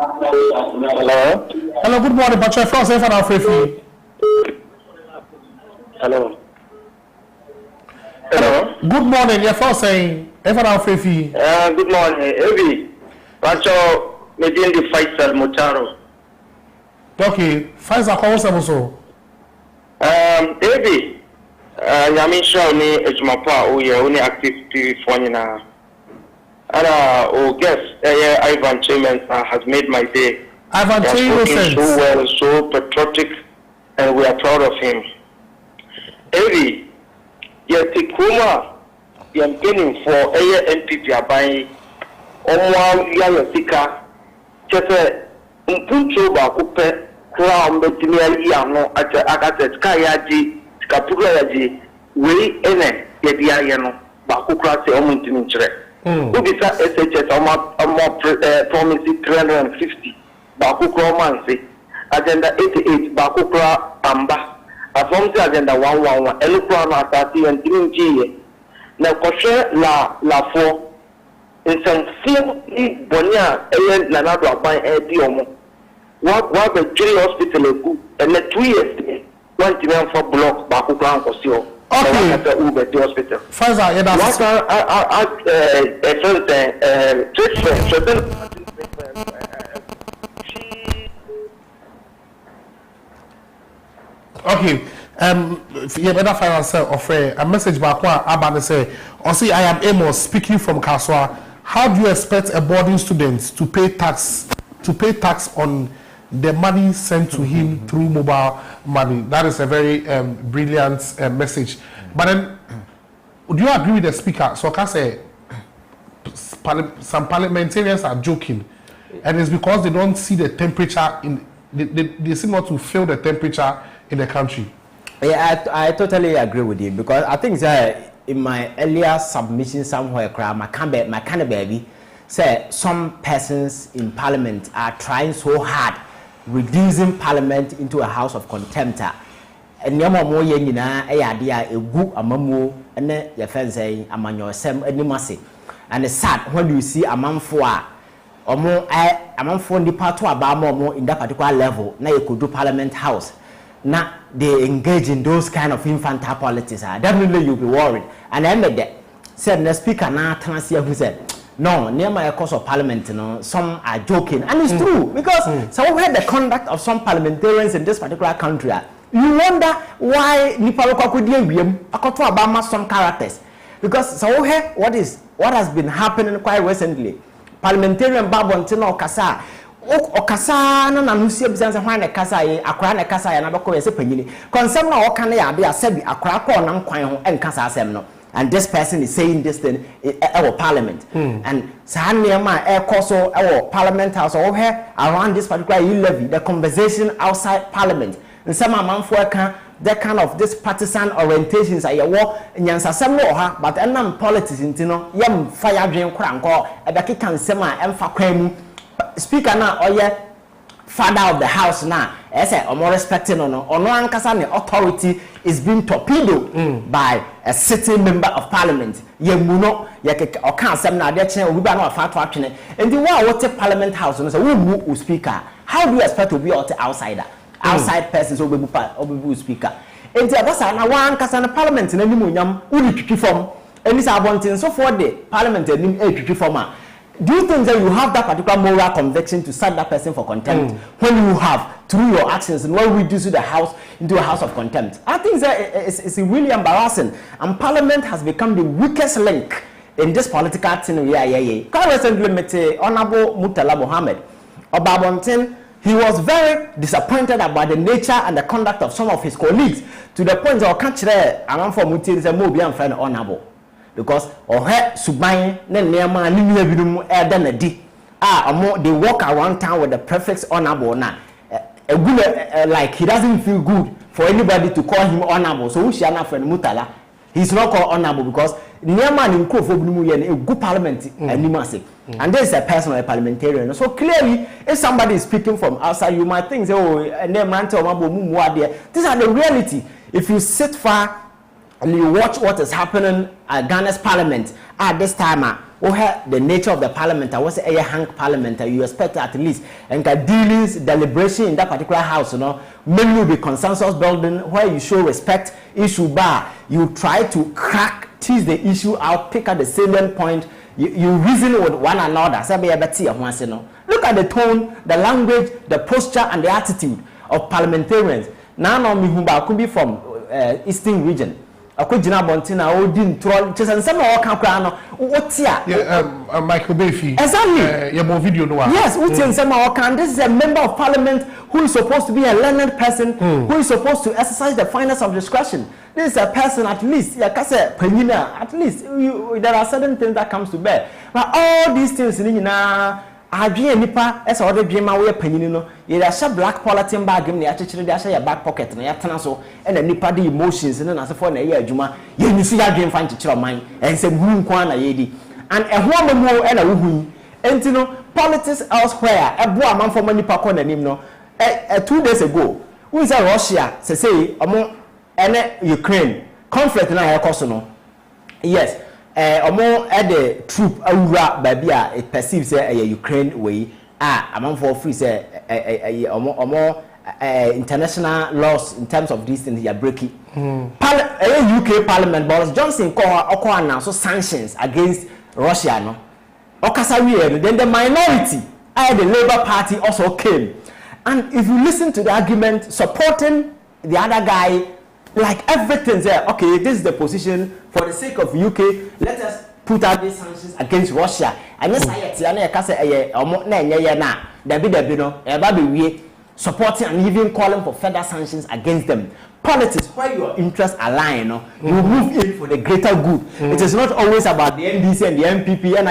Hello. Hello, good morning, but your first ever free. Hello. Hello. Good morning, your first saying ever free. Good morning, Evi. Pacho, maybe in the Faisal Mutaro. Okay, Faisal call so. Evi. Yamisha ni ejumapa uye uni activity fonina. Guess Ivan Chairman has made my day. Ivan Chairman so well, so patriotic, and we are proud of him. Evi, Yatikuma, I'm getting for MPP abai. Omwa Yatika, just Mpuncho Bakupe, Crown, Betimian Yano, at Akatet Kayaji, Kapuraji, we ene, Yediano, Bakukra, Omuntintre. Ubisa SHS promising 350 Bakukra Mansi agenda 88 Bakukra Amba Afomsi agenda 111 Electronic Transaction and Levy na koshe la fo in some film bonya na na do aban e omo wa be three hospital eku and 2 years one time for block Bakukra Nkosio. Okay. Hospital. Faisal, okay. You better find yourself offer a message back one about say, I am Amos speaking from Kaswa. How do you expect a boarding student to pay tax on the money sent to him through mobile money? That is a very brilliant message. But then, do you agree with the speaker? So I can say some parliamentarians are joking, and it's because they don't see the temperature in. They seem not to feel the temperature in the country. Yeah, I totally agree with you because I think that in my earlier submission somewhere, my kind of baby said some persons in parliament are trying so hard, reducing parliament into a house of contempt. And yama mo ye nyina e yade a egu amamu ene ye fen say amanyo sem animase. And it's sad when you see amanfo a amanfo nipa to aba mo in that particular level na ye could do parliament house na they engage in those kind of infantile politics. Definitely you'll be worried. And I made that said the speaker na transia who said no, near my course of parliament, some are joking. And it's true because so we had the conduct of some parliamentarians in this particular country. You wonder why Nipaloko could Obama some characters. Because so what has been happening quite recently. Parliamentarian Babontino Kasa Okasa na nusi ebisanse hwan na kasa ye akora na kasa ya na beko yese panyini concern na oka na ya de asabi akora ko na nkwan ho enkasa asem no, and this person is saying this thing our parliament and Sahaniama air coso our parliament house or here around this particular E-levy, the conversation outside parliament and some amount for that kind of this partisan orientations are war nyansasem no ha but enam politics intino yam fire drain kranko ebeki kan sema emfa kwan mu speaker na oye father of the house now I say or more respecting or ankasa the authority is being torpedoed by a sitting member of parliament ye muno ye or can some na de chen we ba na fa to atwene and the one what parliament house no say we mu speaker. How do you expect to be outsider outside persons or be speaker and the other na one ankasa na parliament na nimu nyam uri twitwi form and this abontin so for the parliament nim e twitwi form. Do you think that you have that particular moral conviction to sack that person for contempt when you have, through your actions, and when we reduce the house into a house of contempt? I think that it's really embarrassing. And Parliament has become the weakest link in this political thing. Quite recently, Honorable Murtala Mohammed Obabontin, he was very disappointed about the nature and the conduct of some of his colleagues to the point that I can't say, I'm for Mutin, the Mobi and friend honorable. Because subai ne nema ni binom na di they walk around town with the prefix honorable na like he doesn't feel good for anybody to call him honorable, so we na friend Murtala he's not called honorable because nema ni nkofo binom ye na egu parliament animase and this is a person, a parliamentarian. So clearly if somebody is speaking from outside you might think say these are the reality. If you sit far and you watch what is happening at Ghana's parliament at this time, the nature of the parliament, I was a hang parliament, you expect at least and dealings, deliberation in that particular house, you know, maybe will be consensus building where you show respect, issue bar, you try to tease the issue out, pick at the salient point, you reason with one another. Look at the tone, the language, the posture, and the attitude of parliamentarians. Now, Mihumba could be from Eastern region. Michael Bayfi. Exactly. Video no. Yes, this is a member of parliament who is supposed to be a learned person, who is supposed to exercise the finest of discretion. This is a person at least, like I said, at least there are certain things that comes to bear. But all these things, Adwoa nipa esa ode dwema we panyin no ye da sha black politin bag me ya chechire da sha ya back pocket na ya tena so na nipa de emotions ne na sefo na ye adwuma ye nisu ya dwen fan chechire man ensem hu nkwa na ye di and ehwo amamo na wo hu enti no politics elsewhere ebo amanfo nipa ko na nim no 2 days ago we say Russia say omo ene Ukraine conflict na ya koso no yes omo the troop awura baby it perceives Ukraine way among for free say omo international laws in terms of these things you are breaking UK Parliament Boris Johnson call announce sanctions against Russia no okasa then the minority the Labour Party also came, and if you listen to the argument supporting the other guy, like everything there, okay, this is the position for the sake of UK, let us put out these sanctions against Russia. And yes, I supporting and even calling for further sanctions against them. Politics, where your interests align, you move in for the greater good. It is not always about the NDC and the MPP and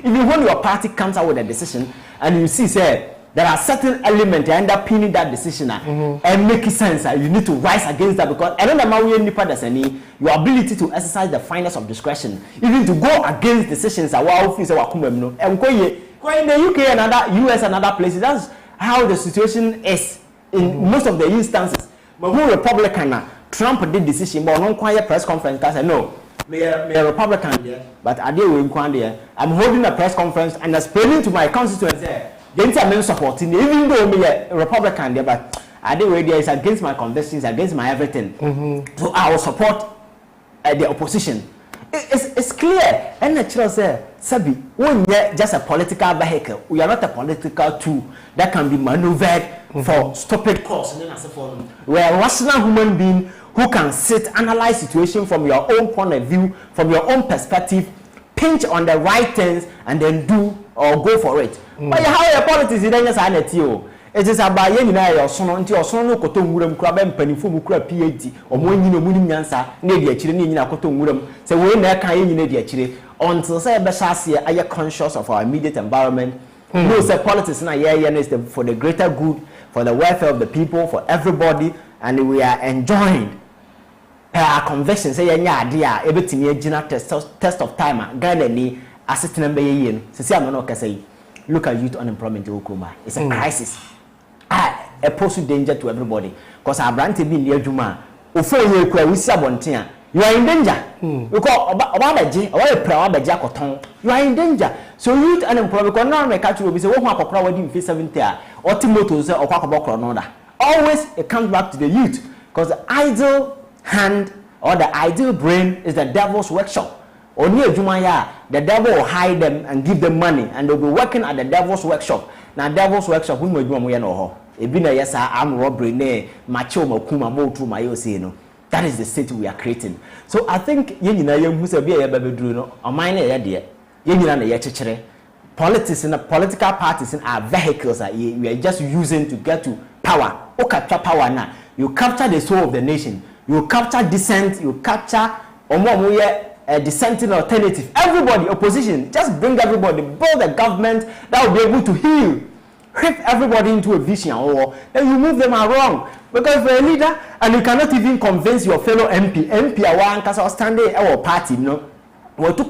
even when your party comes out with a decision and you see, say, there are certain elements that end up pinning that decision and make sense. You need to rise against that because I don't know your ability to exercise the finest of discretion, even to go against decisions. And in the UK and other US and other places, that's how the situation is in most of the instances. But who Republican, Trump did decision, but no quiet press conference. I said no, me a Republican there, but I did win there. I'm holding a press conference and explaining to my constituents there. I'm supporting, even though I'm a Republican there, but I did radio is against my convictions, against my everything. So I will support the opposition. It's clear. And the church said, Sabi, when you're just a political vehicle, we are not a political tool that can be maneuvered for stupid cause. We are a rational human being who can sit, analyze situation from your own point of view, from your own perspective, pinch on the right things, and then do or go for it. But how your politics is then it is about your son until your son no cotton woodum crab and penny for PhD or when you know winning answer, near children in a cotton woodum. So when there can you need your children until say Bashasi are you conscious of our immediate environment. No, say politics na is for the greater good, for the welfare of the people, for everybody, and we are enjoying our conviction. Say idea everything test of time Ghana ni assistant number yen. Say I'm not say look at youth unemployment in Okuma. It's a crisis. A pose danger to everybody. Because our brand TV near Juma, before you are in danger. Because you are in danger. So youth unemployment because now my country will be say what wedding face 70 or Timotos or Kwakabokronoda. Always it comes back to the youth. Because the idle hand or the idle brain is the devil's workshop. Only a Jumaya, the devil will hide them and give them money, and they'll be working at the devil's workshop. Now, devil's workshop, who may do a no. It be a yes, I'm robbery, nay, macho, mokuma, mo to my no. That is the state we are creating. So I think, you know, who say, be a baby druno, or mine idea, you know, the politics and the political parties are vehicles that we are just using to get to power. Or capture power now. You capture the soul of the nation, you capture dissent, you capture, or more. A dissenting alternative. Everybody, opposition, just bring everybody, build a government that will be able to heal, whip everybody into a vision, or then you move them around. Because for a leader, and you cannot even convince your fellow MP one because standing our party, you know, or to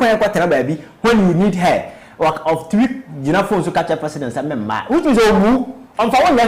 baby when you need her, or of 3 phones to catch a president, which is a move on for one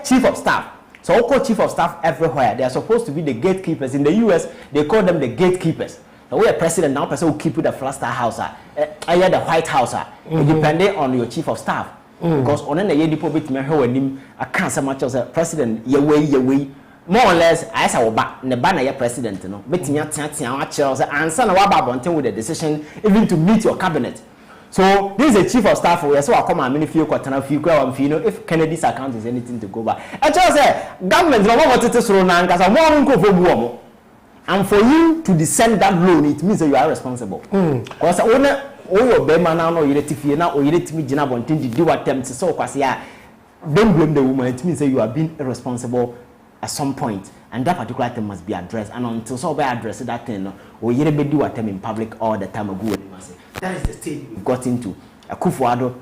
chief of staff. So, call chief of staff everywhere. They are supposed to be the gatekeepers. In the US, they call them the gatekeepers. Now we are president now, person will keep the Flaster House, the White House, depending on your chief of staff. Because on any year people bit me him, I can't so much as a president, your way. More or less, I saw back the banner president, you know, betting your and son of Wababonton with the decision even to meet your cabinet. So this is a chief of staff who so I come and many few quarter few if Kennedy's account is anything to go by. I just say government no want to throw now because I'm more for and for you to descend that loan, it means that you are responsible. Because owner your bema now no you now or you let me jina bontin to do attempts so kwasi don't blame the woman, it means that you are being irresponsible at some point, and that particular thing must be addressed. And until so we address that thing, or you never do attempt in public all the time ago. That is the state we've got into. Akufo-Addo,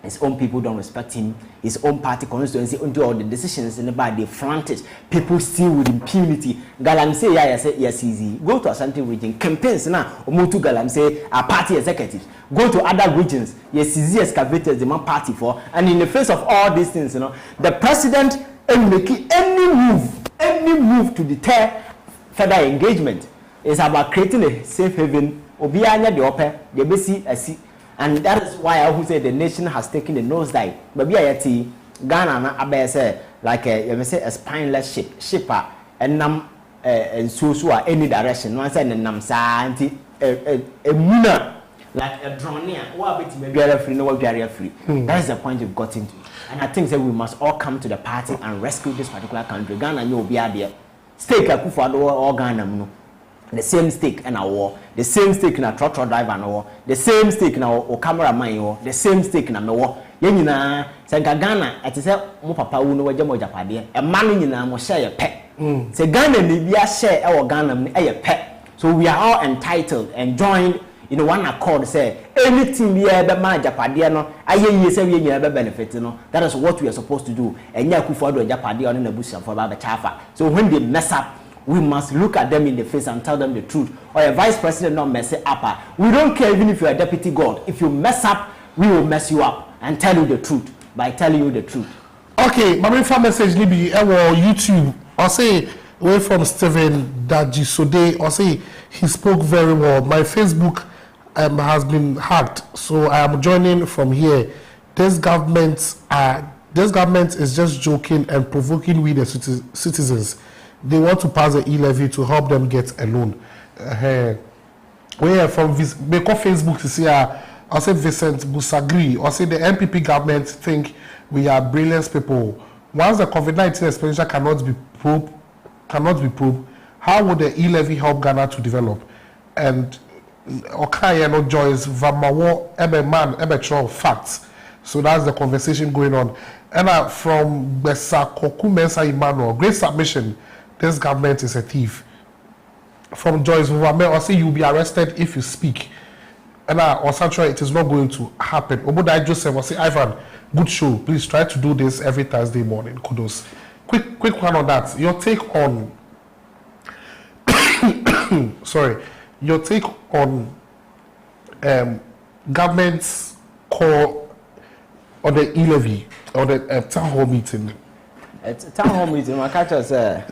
his own people don't respect him. His own party constituency do all the decisions in the body. They flaunt it. People still with impunity. Galam say yes easy. Go to a certain region. Campaigns now. Omotu Galam say our party executives. Go to other regions. Yes easy excavators the man party for. And in the face of all these things, you know, the president and making any move to deter further engagement is about creating a safe haven. Obianya the upper, the basi, and that is why I would say the nation has taken the nosedive. But be Ghana na say like a spineless shipper and and so any direction. One side and nam sa a muna like a drone near. What bit maybe free, no free. That is the point you've got into. And I think that we must all come to the party and rescue this particular country. Ghana, you will be there. Stake a Akufo-Addo or Ghana, no. The same stake in our war, the same stake in a trotro driver and war, the same stake in our cameraman war, the same stake in a war. Yenina, Sanka Ghana, at his mo papa uno wajamo japadi, a man in a mo share a pet. Say Ghana, Libya share our Ghana a pet. So we are all entitled and joined in one accord. Say anything we ever man japadiano, I say we ever benefit. That is what we are supposed to do. And Akufo-Addo japadi on the bush for Baba Chafa. So when they mess up, we must look at them in the face and tell them the truth. Or a vice president not mess it up. We don't care even if you are deputy God. If you mess up, we will mess you up and tell you the truth by telling you the truth. Okay, my main message Libby, YouTube. I say away from Stephen Dajisode. I say he spoke very well. My Facebook has been hacked, so I am joining from here. This government is just joking and provoking we the citizens. They want to pass the E-levy to help them get a loan. We are from Facebook to see I say Vincent Busagri, or say the MPP government think we are brilliant people. Once the COVID-19 expenditure cannot be proved, how would the E-levy help Ghana to develop? And Okaya no joys Vamawo ebe man ebe true facts. So that's the conversation going on. And from Besa Koku Mensa Emmanuel, great submission. This government is a thief. From Joyce Vuvame, I say you'll be arrested if you speak. And Osantra, it is not going to happen. Obodai Joseph, I say Ivan, good show. Please try to do this every Thursday morning. Kudos. Quick one on that. Your take on sorry. Your take on government's call on the E-levy or the town hall meeting. At town hall meeting, my catcher said,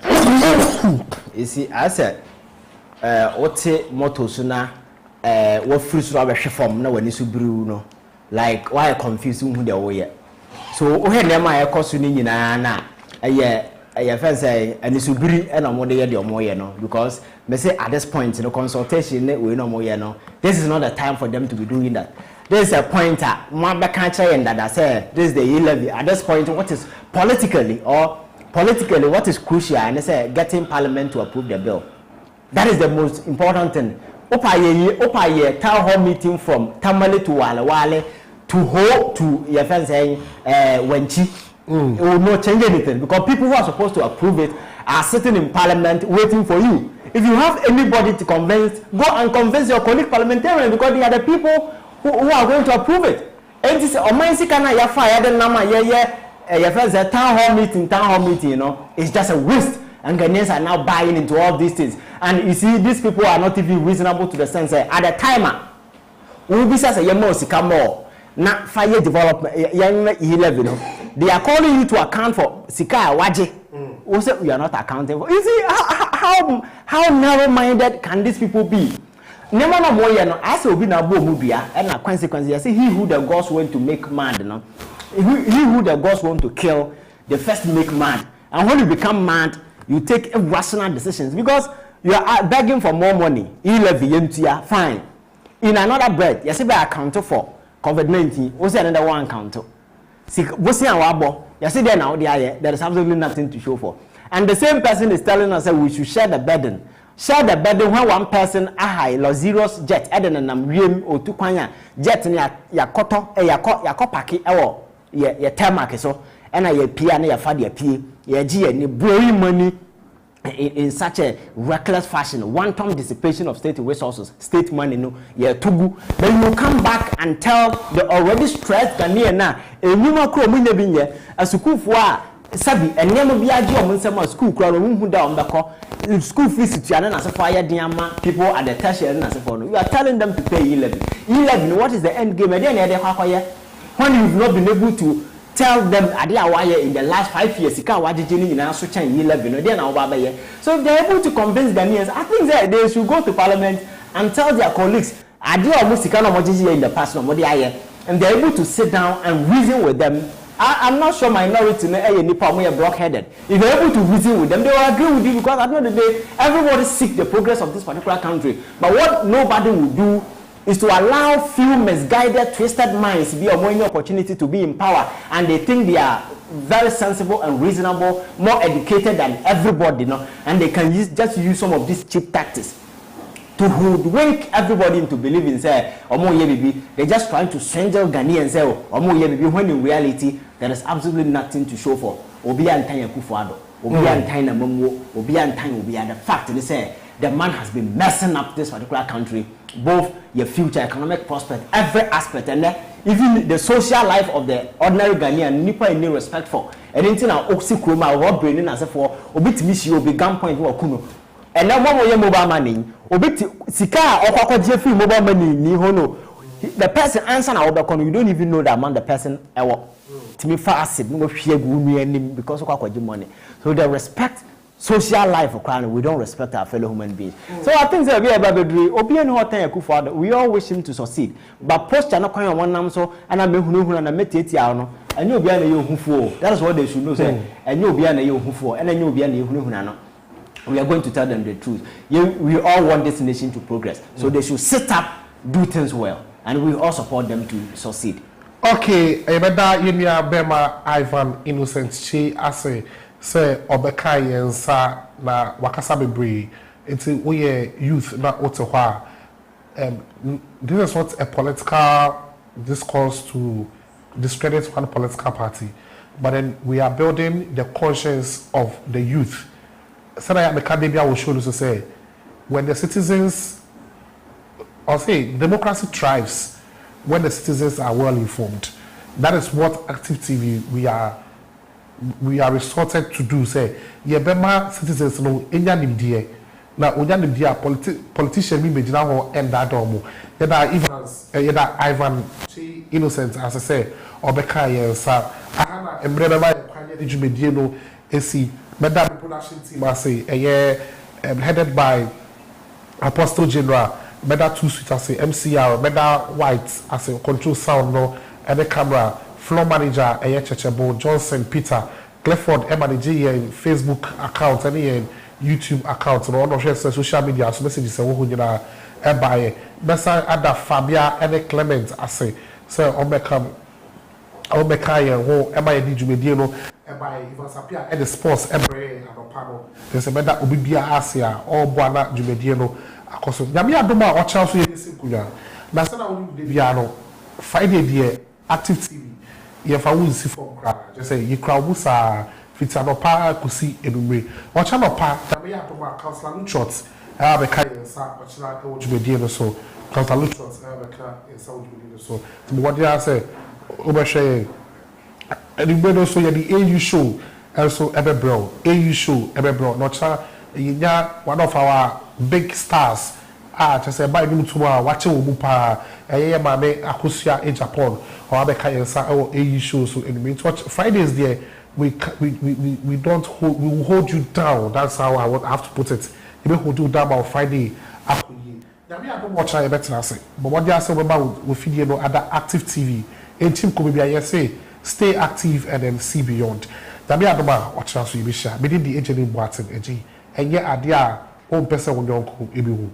you see, I said, what's it motto sooner? What fruits rubber from no when it's Bruno? Like, why confusing who they were? So, we had them, I cost you in a fence, and it's Ubri and a more day or more, because they say at this point in the consultation, we know more, this is not the time for them to be doing that. There's a pointer, Mamba can't and that I said, this is the E-levy. At this point, what is politically, what is crucial, and they say, getting Parliament to approve the bill. That is the most important thing. Opaye town hall meeting from Tamale to Wale to Ho to your friend saying, Wenchi. It will not change anything because people who are supposed to approve it are sitting in Parliament waiting for you. If you have anybody to convince, go and convince your colleague parliamentarian because they are the people who are going to approve it. And this your friends say town hall meeting, it's just a waste. And Ghanaians are now buying into all these things. And you see, these people are not even reasonable to the sense that at the timer, we will be such a more. Not fire development, young E-levy, they are calling you to account for Sika Waji. We are not accounting for. You see how narrow-minded can these people be? Never no more no as obi na bo mu bia and na consequences you say he who the gods want to make mad no he who the gods want to kill the first make mad, and when you become mad you take irrational decisions because you are begging for more money. E-levy yentia fine in another breath you say by account for COVID-19 what's another one account see what's in our bo you say there now there is absolutely nothing to show for, and the same person is telling us that we should share the burden. Share the burden when one person a high luxurious jet eden nam wiem o tu kwanya jet ni yakoto yakopaki ewo ye termark so na ye pia na ya fa de pie ye gi ni blowing money in such a reckless fashion, one-time dissipation of state resources, state money no ye tugu. Then you come back and tell the already stressed Ghanaian na enuma kro mu nyabinye asukufo sabi enema biaji omunsema school kura no hu da ombeko school fees tuane na sefo aye diama people at the tertiary na sefo no you are telling them to pay E-levy. What is the end game? E dey na dey kwakoye when you've not been able to tell them ade awaye in the last 5 years sika wajije ni nyina so chan E-levy no dey na obabaye. So if they are able to convince Ghanaians, I think that they should go to parliament and tell their colleagues ade omo sika no mojije in the past no mo dey aye, and they are able to sit down and reason with them. I'm not sure minority nipa are blockheaded. If they're able to reason with them, they will agree with you because at the end of the day, everybody seeks the progress of this particular country. But what nobody will do is to allow few misguided, twisted minds to be a more opportunity to be in power, and they think they are very sensible and reasonable, more educated than everybody, you know, and they can just use some of these cheap tactics to hoodwink everybody into believing say omo ye bibi. They're just trying to swindle Ghanaians say omo ye bibi, when in reality there is absolutely nothing to show for. Obi antanya kufuado, obi antanya mamuo, obi antanya obi. The fact is say the man has been messing up this particular country, both your future economic prospect, every aspect, and even the social life of the ordinary Ghanaian. Nipa in respect for anything na oxy kroma or brain as for obi timishi obi gunpoint wo kuno. And now one more mobile money, obiti sika or kwakwaje free mobile money ni hono. The person answer na obekon, you don't even know that man the person ewo. Timi fast no hwe gu nu anim because kwakwaje money. So they respect social life for crying, we don't respect our fellow human beings. So I think that we are babedri obi en hotan yakufo, we all wish him to succeed. But posture no kwan one nam so and I mehunu na metietia no. And you be na ye hufuo. That is what they should know say. And you be na ye hufuo, and you be na ye hunu no. We are going to tell them the truth. We all want this nation to progress. So they should sit up, do things well, and we all support them to succeed. Okay, Ebeda Yemia Bema Ivan Innocent Chi Ase say Obeka Yensa na Wakasa Bebre. It's we youth na Ottawa. This is not a political discourse to discredit one political party, but then we are building the conscience of the youth. Sana the academia will show you to say when the citizens, or say democracy thrives when the citizens are well informed. That is what Active TV we are resorted to do. Say yebema citizens no enya nimdie na onya nimdie politician mi medina ho enda domo yeda Ivan Innocent as I say obeka yensa ahana emre ba kwanye djumedie no esi Madam production team I say headed by Apostle General Meda 2 Suite I say MCR Meda White I say control sound no and the camera floor manager Chechebo Johnson Peter Clifford manage in Facebook account and in YouTube account no no share social media so messages wo nyina e buy besa ada Fabia and Clement I say obeka ye ho e buy di djumedie no by Adwoa Safo and the sports every anopano. There's a better Obibia Asia or Buana Jumediano. Akoso. Yamia Doma or Charles Kuya. Nasana Deviano Friday dear Active TV. If I will see for just say you crowd busa Fitanopa Kusi Edumre. Watch out pa Yamia Doma Councilor Shots. I have a kind of Sachana Jumediano so. Councilor Shots I have a car in South Jumediano so. What do I say? Obashe. And we also the AU show also Ebebro. AU show Ebebro. Nocha one of our big stars. Just say by him tomorrow watching Umupa Mame Akusia in Japan or Abeka Yensa or AU show. So in means watch Fridays there we don't hold we will hold you down. That's how I would have to put it. We hold you down on Friday Yami I don't watch I better na say. But what they say about we feed you know other active TV. In team could be I say stay active and then see beyond. Yami I don't watch us we be share. Me did the agent in Boatin and ye idea own person when you uncle ebi